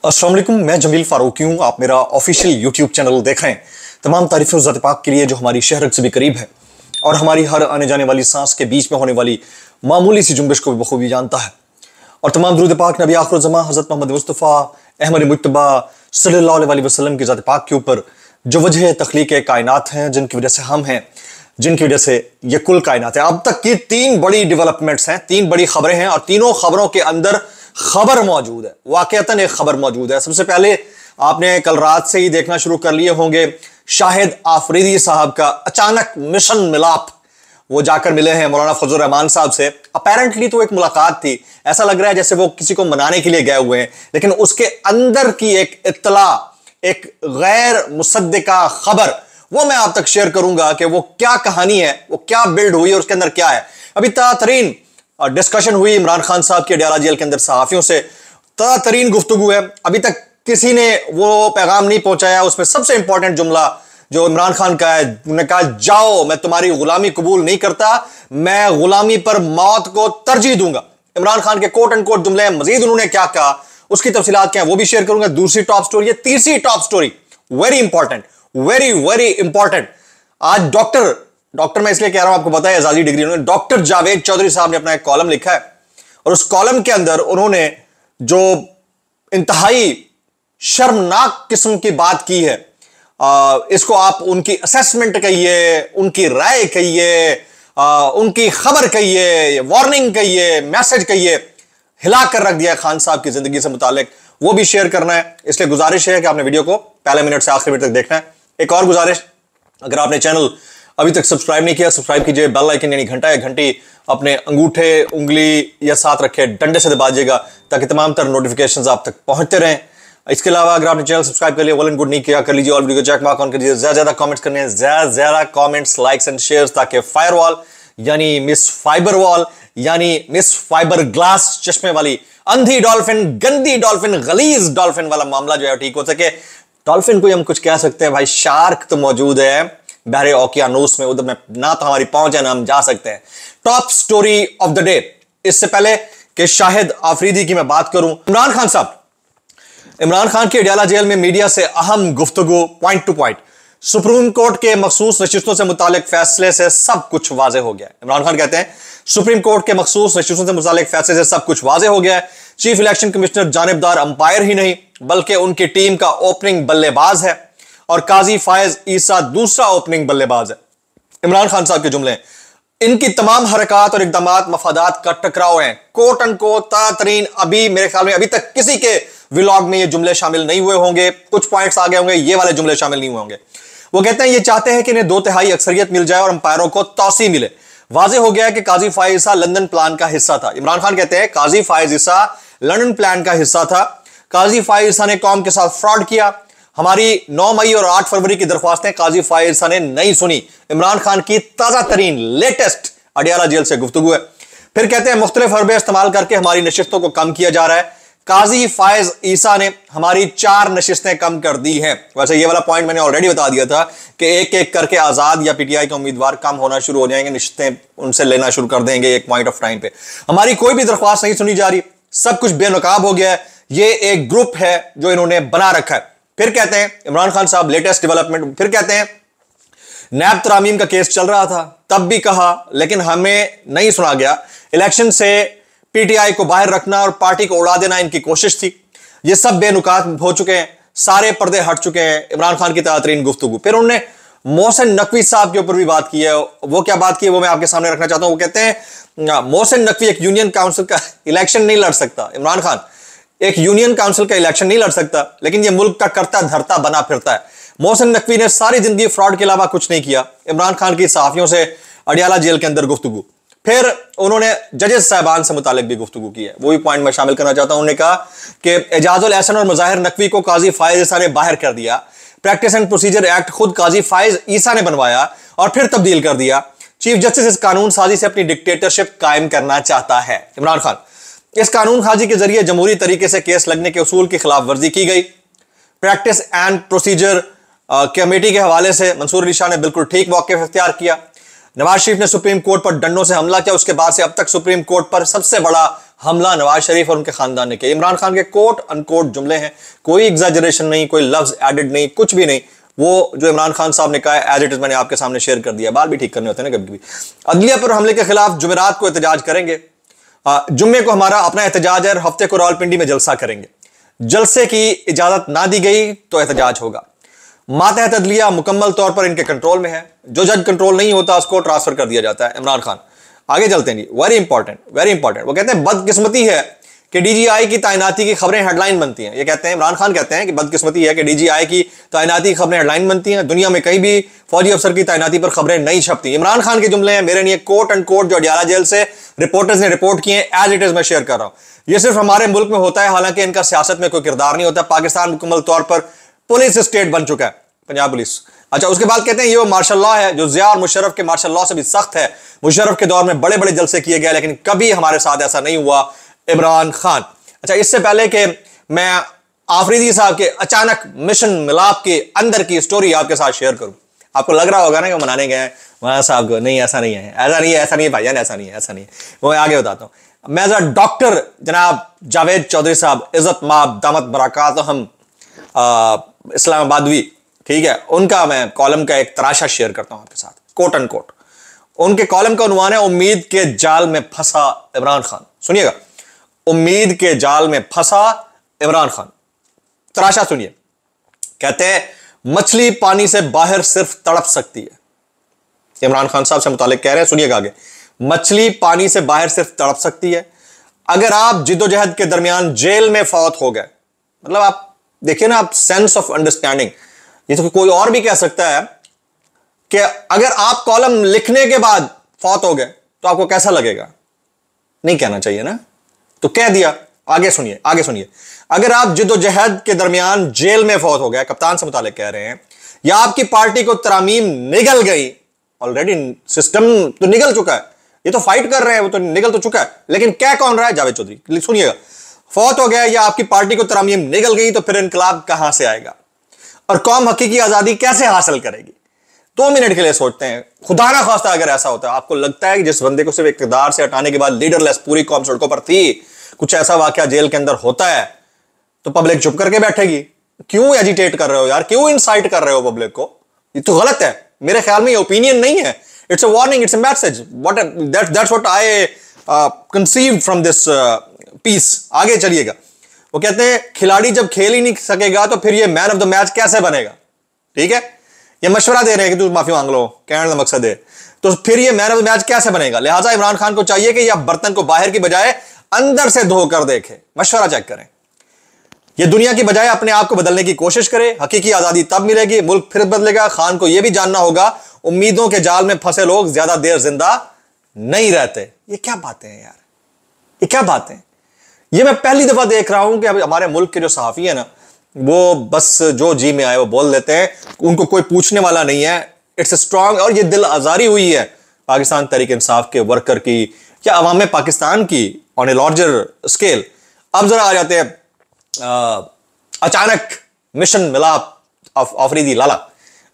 अस्सलाम वालेकुम, मैं जमील फारूकी हूँ। आप मेरा ऑफिशियल यूट्यूब चैनल देख रहे हैं। तमाम तारीफ़ें उस ज़ात पाक के लिए जो हमारी शहरत से भी करीब है और हमारी हर आने जाने वाली सांस के बीच में होने वाली मामूली सी जुम्बिश को भी बखूबी जानता है। और तमाम दुरूद पाक नबी आखिर ज़मां हज़रत मोहम्मद मुस्तफ़ा अहमद मुज्तबा सल्लल्लाहु अलैहि वसल्लम की ज़ात पाक के ऊपर जो वजह तख्लीक कायनात हैं, जिनकी वजह से हम हैं, जिनकी वजह से ये कुल कायनात है। अब तक की तीन बड़ी डेवलपमेंट्स हैं, तीन बड़ी खबरें हैं और तीनों खबरों के अंदर खबर मौजूद है, वाकईतन एक खबर मौजूद है। सबसे पहले आपने कल रात से ही देखना शुरू कर लिए होंगे, शाहिद आफरीदी साहब का अचानक मिशन मिलाप। वो जाकर मिले हैं मौलाना फजल रहमान साहब से। अपेरेंटली तो एक मुलाकात थी, ऐसा लग रहा है जैसे वो किसी को मनाने के लिए गए हुए हैं, लेकिन उसके अंदर की एक इत्तला, एक गैर मुसद्दिका खबर, वो मैं आप तक शेयर करूंगा कि वो क्या कहानी है, वो क्या बिल्ड हुई है, उसके अंदर क्या है। अभी तातरीन डिस्कशन हुई इमरान खान साहब की अडयाला जेल के अंदर सहाफियों से, तातरीन गुफ्तगू है। अभी तक किसी ने वो पैगाम नहीं पहुंचाया। उसमें सबसे इंपॉर्टेंट जुमला जो इमरान खान का है, उन्होंने कहा जाओ, मैं तुम्हारी गुलामी कबूल नहीं करता, मैं गुलामी पर मौत को तरजीह दूंगा। इमरान खान के कोट एंड कोट जुमले हैं। मजीद उन्होंने क्या कहा, उसकी तफसीलात क्या है, वो भी शेयर करूंगा। दूसरी टॉप स्टोरी है, तीसरी top story, very important, very very important. आज डॉक्टर मैं इसलिए कह रहा हूं, आपको पता है एजाजी डिग्री, उन्होंने डॉक्टर जावेद चौधरी साहब ने अपना एक कॉलम लिखा है और उस कॉलम के अंदर उन्होंने जो इंतहाई शर्मनाक किस्म की बात की है, इसको आप उनकी असेसमेंट कहिए, उनकी राय कहिए, उनकी खबर कहिए, वार्निंग कहिए, मैसेज कहिए, हिला कर रख दिया खान साहब की जिंदगी से मुतालिक। वो भी शेयर करना है, इसलिए गुजारिश है कि आपने वीडियो को पहले मिनट से आखिरी मिनट तक देखना है। एक और गुजारिश, अगर आपने चैनल अभी तक सब्सक्राइब नहीं किया, सब्सक्राइब कीजिए। बेल आइकन यानी घंटा या घंटी अपने अंगूठे, उंगली या साथ रखे डंडे से दबा दीजिएगा ताकि तमाम तरह नोटिफिकेशंस आप तक पहुंचते रहें। इसके अलावा अगर आपने चैनल सब्सक्राइब कर लिया, वेल एंड गुड, नहीं किया कर लीजिए, ऑल वीडियो को चेक मार्क ऑन कर लीजिए। ज्यादा कमेंट्स करने हैं, ज्यादा कमेंट्स, लाइक्स एंड शेयर्स, ताकि फायरवॉल यानी मिस फाइबर वॉल यानी मिस फाइबर ग्लास चश्मे वाली अंधी डॉल्फिन, गंदी डॉल्फिन, गलीज डॉल्फिन वाला मामला जो है ठीक हो सके। डॉल्फिन को हम कुछ कह सकते हैं भाई, शार्क तो मौजूद है बहरे ओकियानूस में, उधर में ना तो हमारी पहुंच है ना हम जा सकते हैं। Top story of the day. इससे पहले कि शाहिद आफरीदी की मैं बात करूं, इमरान खान साहब, इमरान खान की अडयाला जेल में मीडिया से अहम गुफ्तगू, point two point. Supreme court के मखसूस नशिस्तों से मुतालिक फैसले से सब कुछ वाजे हो गया है। इमरान खान कहते हैं सुप्रीम कोर्ट के मखसूस नशिस्तों से मुतालिक फैसले से सब कुछ वाजे हो गया है। चीफ इलेक्शन कमिश्नर जानिबदार अंपायर ही नहीं बल्कि उनकी टीम का ओपनिंग बल्लेबाज है और काजी फायज ईसा दूसरा ओपनिंग बल्लेबाज है। इमरान खान साहब के जुमले, इनकी तमाम हरकत और इकदामात मफादात का टकराव हैं, कोट एंड कोट तातरीन। अभी मेरे ख्याल में अभी तक किसी के व्लॉग में ये जुमले शामिल नहीं हुए होंगे, कुछ पॉइंट्स आ गए होंगे, ये वाले जुमले शामिल नहीं हुए होंगे। वो कहते हैं ये चाहते हैं कि इन्हें 2/3 अक्सरियत मिल जाए और अंपायरों को तौसी मिले। वाजे हो गया है कि काजी फायज ईसा लंदन प्लान का हिस्सा था। इमरान खान कहते हैं काजी फायज ईसा लंदन प्लान का हिस्सा था। काजी फायज ईसा ने कौम के साथ फ्रॉड किया। हमारी 9 मई और 8 फरवरी की दरख्वास्तें काजी फायज ईसा ने नहीं सुनी। इमरान खान की ताजा तरीन लेटेस्ट अडयाला जेल से गुफ्तगू है। फिर कहते हैं मुख्तलिफ हरबे इस्तेमाल करके हमारी नशिस्तों को कम किया जा रहा है। काजी फायज ईसा ने हमारी 4 नशिस्तें कम कर दी हैं। वैसे ये वाला पॉइंट मैंने ऑलरेडी बता दिया था कि एक एक करके आजाद या पीटीआई के उम्मीदवार कम होना शुरू हो जाएंगे, नशिस्तें उनसे लेना शुरू कर देंगे एक पॉइंट ऑफ टाइम पे। हमारी कोई भी दरख्वास्त नहीं सुनी जा रही, सब कुछ बेनकाब हो गया है। ये एक ग्रुप है जो इन्होंने बना रखा है। फिर कहते हैं इमरान खान साहब लेटेस्ट डेवलपमेंट, फिर कहते हैं नैब तरामीम का केस चल रहा था, तब भी कहा लेकिन हमें नहीं सुना गया। इलेक्शन से पीटीआई को बाहर रखना और पार्टी को उड़ा देना इनकी कोशिश थी। ये सब बेनुकात हो चुके हैं, सारे पर्दे हट चुके हैं। इमरान खान की तातरीन गुफ्तगू। फिर उन्होंने मोहसिन नकवी साहब के ऊपर भी बात की है। वो क्या बात की है वो मैं आपके सामने रखना चाहता हूं। वो कहते हैं मोहसिन नकवी एक यूनियन काउंसिल का इलेक्शन नहीं लड़ सकता। इमरान खान एक यूनियन काउंसिल का इलेक्शन नहीं लड़ सकता, लेकिन ये मुल्क का करता धरता बना फिरता है। मोहसिन नकवी ने सारी जिंदगी फ्रॉड के अलावा कुछ नहीं किया। इमरान खान की सहाफियों से अडयाला जेल के अंदर गुफ्तगू। फिर उन्होंने जजेस साहबान से मुतालिक भी गुफ्तगू की है, वो भी पॉइंट मैं शामिल करना चाहता हूं। उन्होंने कहा कि एजाजुल एहसन और मुजाहिर नकवी को काजी फायज ईसा ने बाहर कर दिया। प्रैक्टिस एंड प्रोसीजर एक्ट खुद काजी फायज ईसा ने बनवाया और फिर तब्दील कर दिया। चीफ जस्टिस इस कानून साजी से अपनी डिक्टेटरशिप कायम करना चाहता है। इमरान खान, इस कानून साजी के जरिए जमहूरी तरीके से केस लगने के उसूल की खिलाफ वर्जी की गई। प्रैक्टिस एंड प्रोसीजर कमेटी के हवाले से मंसूर अली शाह ने बिल्कुल ठीक मौके इख्तियार किया। नवाज शरीफ ने सुप्रीम कोर्ट पर डंडों से हमला किया, उसके बाद से अब तक सुप्रीम कोर्ट पर सबसे बड़ा हमला नवाज शरीफ और उनके खानदान ने किया। इमरान खान के कोट अनकोट जुमले हैं, कोई एग्जैजरेशन नहीं, कोई लफ्ज एडिड नहीं, कुछ भी नहीं। वो जो इमरान खान साहब ने कहा है एज इट इज मैंने आपके सामने शेयर कर दिया। बाल भी ठीक करने होते हैं ना कभी कभी। अदलिया पर हमले के खिलाफ जुमेरात को एहतजाज करेंगे। जुम्मे को हमारा अपना एहतजाज है और हफ्ते को रावलपिंडी में जलसा करेंगे। जलसे की इजाजत ना दी गई तो एहतजाज होगा। मातहत अदलिया मुकम्मल तौर पर इनके कंट्रोल में है। जो जज कंट्रोल नहीं होता उसको ट्रांसफर कर दिया जाता है। इमरान खान आगे चलते हैं जी, वेरी इंपॉर्टेंट, वेरी इंपॉर्टेंट। वो कहते हैं बदकिस्मती है कि डीजीआई की तैनाती की खबरें हेडलाइन बनती हैं। ये कहते हैं, इमरान खान कहते हैं कि बदकिस्मती है कि डीजीआई की तैनाती की खबरें हेडलाइन बनती हैं। दुनिया में कहीं भी फौजी अफसर की तैनाती पर खबरें नहीं छपती। इमरान खान के जुमले हैं, मेरे लिए कोट एंड कोट जो अडियाला जेल से रिपोर्टर्स ने रिपोर्ट किए एज इट इज मैं शेयर कर रहा हूं। ये सिर्फ हमारे मुल्क में होता है, हालांकि इनका सियासत में कोई किरदार नहीं होता। पाकिस्तान मुकम्मल तौर पर पुलिस स्टेट बन चुका है, पंजाब पुलिस। अच्छा, उसके बाद कहते हैं ये वो मार्शल लॉ है जो जिया और मुशर्रफ के मार्शल लॉ से भी सख्त है। मुशर्रफ के दौर में बड़े बड़े जलसे किए गए, लेकिन कभी हमारे साथ ऐसा नहीं हुआ। इमरान खान। अच्छा, इससे पहले कि मैं आफरीदी साहब के अचानक मिशन मिलाप के अंदर की स्टोरी आपके साथ शेयर करूं, आपको लग रहा होगा ना कि मनाने गए हैं वहां साहब को। नहीं, ऐसा नहीं है, ऐसा नहीं है, ऐसा नहीं है भाईजान, ऐसा नहीं है, ऐसा नहीं है। वो आगे बताता हूं। मैं डॉक्टर जनाब जावेद चौधरी साहब, इज्जत माब दामत बरकात हम इस्लामाबादवी, ठीक है, उनका मैं कॉलम का एक तराशा शेयर करता हूं आपके साथ, कोट एंड कोट। उनके कॉलम का उन्वान है उम्मीद के जाल में फंसा इमरान खान। सुनिएगा, उम्मीद के जाल में फंसा इमरान खान। तराशा सुनिए। कहते हैं मछली पानी से बाहर सिर्फ तड़प सकती है। इमरान खान साहब से मुतालिक कह रहे हैं, सुनिएगा आगे। मछली पानी से बाहर सिर्फ तड़प सकती है। अगर आप जिद्दोजहद के दरमियान जेल में फौत हो गए, मतलब आप देखिए ना, आप सेंस ऑफ अंडरस्टैंडिंग। ये तो कोई और भी कह सकता है कि अगर आप कॉलम लिखने के बाद फौत हो गए तो आपको कैसा लगेगा। नहीं कहना चाहिए ना, तो कह दिया। आगे सुनिए, आगे सुनिए। अगर आप जिद्दोजहद के दरमियान जेल में फौत हो गए, कप्तान से मुतालिक कह रहे हैं, या आपकी पार्टी को तरामीम निगल गई, ऑलरेडी सिस्टम तो निगल चुका है, ये तो फाइट कर रहे हैं, वो तो निगल तो चुका है, लेकिन क्या कौन रहा है, जावेद चौधरी। सुनिएगा, फौत हो गया या आपकी पार्टी को तरामीम निगल गई तो फिर इनकलाब कहां से आएगा और कौम हकीकी आजादी कैसे हासिल करेगी। 2 मिनट के लिए सोचते हैं, खुदा ना खास्ता अगर ऐसा होता है, आपको लगता है कि जिस बंदे को सिर्फ इक़्तिदार से हटाने के बाद लीडरलेस पूरी कौम सड़कों पर थी, कुछ ऐसा वाकया जेल के अंदर होता है तो पब्लिक चुप करके बैठेगी। क्यों एजिटेट कर रहे हो यार, क्यों इंसाइट कर रहे हो पब्लिक को, ये तो गलत है। मेरे ख्याल में ये ओपिनियन नहीं है, it's a warning, it's a message. That's what I conceived from this piece. आगे चलिएगा। वो कहते हैं खिलाड़ी जब खेल ही नहीं सकेगा तो फिर ये मैन ऑफ द मैच कैसे बनेगा। ठीक है, ये मशवरा दे रहे हैं कि तू माफी मांग लो, कहने का मकसद है, तो फिर ये मैन ऑफ द मैच कैसे बनेगा। लिहाजा इमरान खान को चाहिए कि यह बर्तन को बाहर की बजाय अंदर से धोकर देखे, मशवरा चेक करें। ये दुनिया की बजाय अपने आप को बदलने की कोशिश करे। हकीकी आजादी तब मिलेगी, मुल्क फिर बदलेगा। खान को यह भी जानना होगा उम्मीदों के जाल में फंसे लोग ज्यादा देर जिंदा नहीं रहते। ये क्या बातें हैं यार, ये क्या बातें हैं। ये मैं पहली दफा देख रहा हूं कि अब हमारे मुल्क के जो सहाफी है ना, वो बस जो जी में आए वो बोल देते हैं, उनको कोई पूछने वाला नहीं है। इट्स स्ट्रांग, और ये दिल आजारी हुई है पाकिस्तान तहरीक इंसाफ के वर्कर की या अवाम पाकिस्तान की ऑन ए लार्जर स्केल। अब जरा आ जाते हैं अचानक मिशन मिलाप आफरीदी लाला,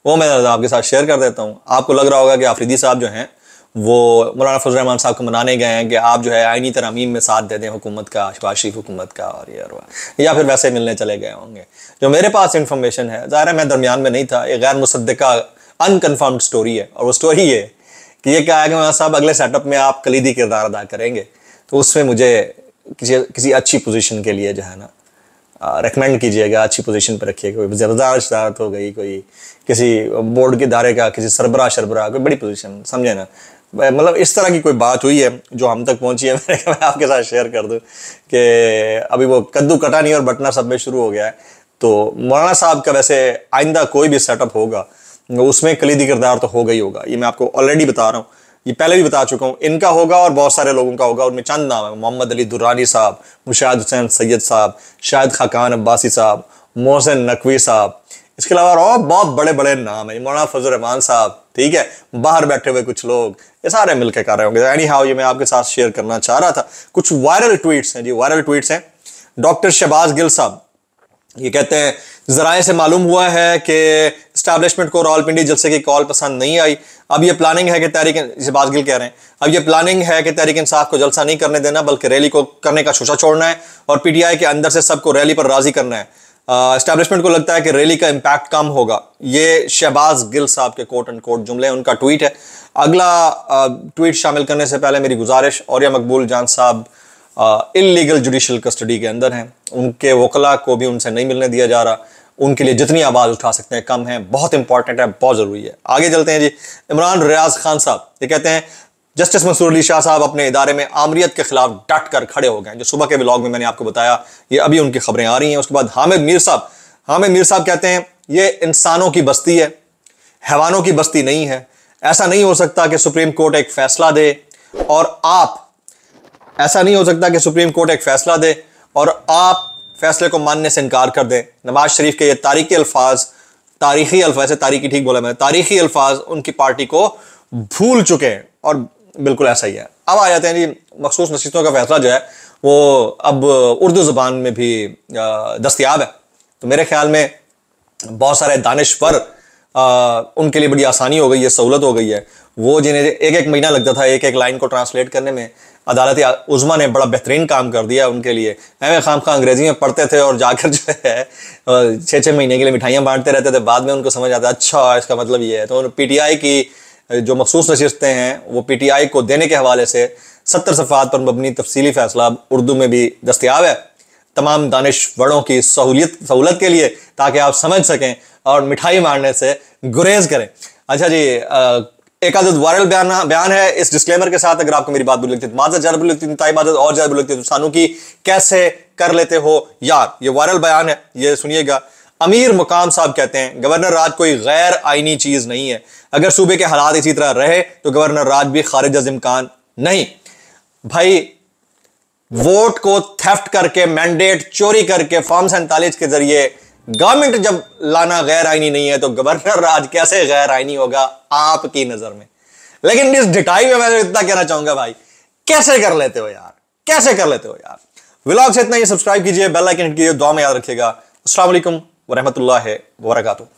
वो मैं आपके साथ शेयर कर देता हूं। आपको लग रहा होगा कि आफरीदी साहब जो हैं वो मौलाना फजल रहमान साहब को मनाने गए हैं कि आप जो है आईनी तरमीम में साथ दे दें हुकूमत का, शहबाज शरीफ हुकूमत का, और ये या फिर वैसे मिलने चले गए होंगे। जो मेरे पास इंफॉर्मेशन है, ज़ाहिर है मैं दरमियान में नहीं था, ये गैर मुसद्दका अनकन्फर्म्ड स्टोरी है, और वो स्टोरी ये कि ये क्या है कि मौलाना साहब अगले सेटअप में आप कलीदी किरदार अदा करेंगे, तो उसमें मुझे किसी अच्छी पोजीशन के लिए जो है ना रेकमेंड कीजिएगा, अच्छी पोजीशन पर रखिएगा। कोई ज़्यादा शरारत हो गई, कोई किसी बोर्ड के इदारे का किसी सरबराह कोई बड़ी पोजीशन, समझे ना, मतलब इस तरह की कोई बात हुई है जो हम तक पहुंची है। मैं आपके साथ शेयर कर दूं कि अभी वो कद्दू कटा नहीं और बटना सब में शुरू हो गया है। तो मौलाना साहब का वैसे आइंदा कोई भी सेटअप होगा उसमें कलीदी किरदार तो होगा ही होगा, ये मैं आपको ऑलरेडी बता रहा हूँ, ये पहले भी बता चुका हूँ। इनका होगा और बहुत सारे लोगों का होगा। उनमें चंद नाम है, मोहम्मद अली दुर्रानी साहब, मुशाहिद हुसैन सैयद साहब, शाहिद खाकान अब्बासी साहब, मोहसिन नकवी साहब, इसके अलावा और बहुत बड़े बड़े नाम है, मौलाना फजल रहमान साहब, ठीक है, बाहर बैठे हुए कुछ लोग, ये सारे मिलकर कर रहे होंगे। एनी हाउ, ये मैं आपके साथ शेयर करना चाह रहा था। कुछ वायरल ट्वीट्स हैं जी, वायरल ट्वीट्स हैं। डॉक्टर शहबाज गिल साहब ये कहते हैं जराए से मालूम हुआ है कि एस्टैब्लिशमेंट को रावलपिंडी जलसे की कॉल पसंद नहीं आई। अब ये प्लानिंग है कि शहबाज गिल कह रहे हैं, अब ये प्लानिंग है कि तहरीक इंसाफ को जलसा नहीं करने देना, बल्कि रैली को करने का शोशा छोड़ना है और पीटीआई के अंदर से सबको रैली पर राजी करना है। एस्टैब्लिशमेंट को लगता है कि रैली का इंपैक्ट कम होगा। ये शहबाज गिल साहब के कोट एंड कोट जुमले, उनका ट्वीट है। अगला ट्वीट शामिल करने से पहले मेरी गुजारिश, और या मकबूल जान साहब इल्लीगल जुडिशल कस्टडी के अंदर हैं, उनके वकला को भी उनसे नहीं मिलने दिया जा रहा। उनके लिए जितनी आवाज़ उठा सकते हैं कम है, बहुत इंपॉर्टेंट है, बहुत ज़रूरी है। आगे चलते हैं जी। इमरान रियाज खान साहब ये कहते हैं जस्टिस मंसूर अली शाह साहब अपने इदारे में आमरीत के खिलाफ डट कर खड़े हो गए। जो सुबह के व्लॉग में मैंने आपको बताया, ये अभी उनकी खबरें आ रही हैं। उसके बाद हामिद मीर साहब कहते हैं ये इंसानों की बस्ती है, हैवानों की बस्ती नहीं है। ऐसा नहीं हो सकता कि सुप्रीम कोर्ट एक फैसला दे और आप फैसले को मानने से इनकार कर दें। नवाज शरीफ के ये तारीखी अल्फाज उनकी पार्टी को भूल चुके हैं, और बिल्कुल ऐसा ही है। अब आ जाते हैं जी, मखसूस नशीतों का फैसला जो है वो अब उर्दू ज़बान में भी दस्तयाब है। तो मेरे ख्याल में बहुत सारे दानिश्वर उनके लिए बड़ी आसानी हो गई है, सहूलत हो गई है। वो जिन्हें एक एक महीना लगता था एक एक लाइन को ट्रांसलेट करने में, अदालत उज़्मा ने बड़ा बेहतरीन काम कर दिया उनके लिए। मैं खामखा अंग्रेजी में पढ़ते थे और जाकर जो है 6-6 महीने के लिए मिठाइयाँ बांटते रहते थे। बाद में उनको समझ आता अच्छा इसका मतलब ये है। तो पीटीआई की जो मखसूस नशिस्तें हैं वो पीटीआई को देने के हवाले से 70 सफ़हात पर मबनी तफसीली फैसला उर्दू में भी दस्तयाब है तमाम दानिशवरों की सहूलत के लिए, ताकि आप समझ सकें और मिठाई मारने से गुरेज करें। अच्छा जी, एक आदत वायरल बयान है। इस डिस्क्लेमर के साथ, अगर आपको मेरी बात बुरी लगती है तो माज़रत ज़्यादा बुरी लगती है, ताई बात और ज़्यादा बुरी लगती है तो सानू की कैसे कर लेते हो यार। ये वायरल बयान है, ये सुनिएगा। अमीर मुकाम साहब कहते हैं गवर्नर राज कोई गैर आईनी चीज नहीं है। अगर सूबे के हालात इसी तरह रहे तो गवर्नर राज भी खारिज अज़ इम्कान नहीं। भाई, वोट को थेफ्ट करके, मैंडेट चोरी करके, फॉर्म 47 के जरिए गवर्नमेंट जब लाना गैर आईनी नहीं है तो गवर्नर राज कैसे गैर आईनी होगा आपकी नजर में। लेकिन इस डिटाई में मैं इतना कहना चाहूंगा, भाई कैसे कर लेते हो यार, कैसे कर लेते हो यार। व्लॉग से इतना ही, सब्सक्राइब कीजिए, बेल आइकन हिट कीजिए, दुआ में याद रखिएगा। अस्सलाम वालेकुम वरहमतुल्लाहि वबरकातुहू।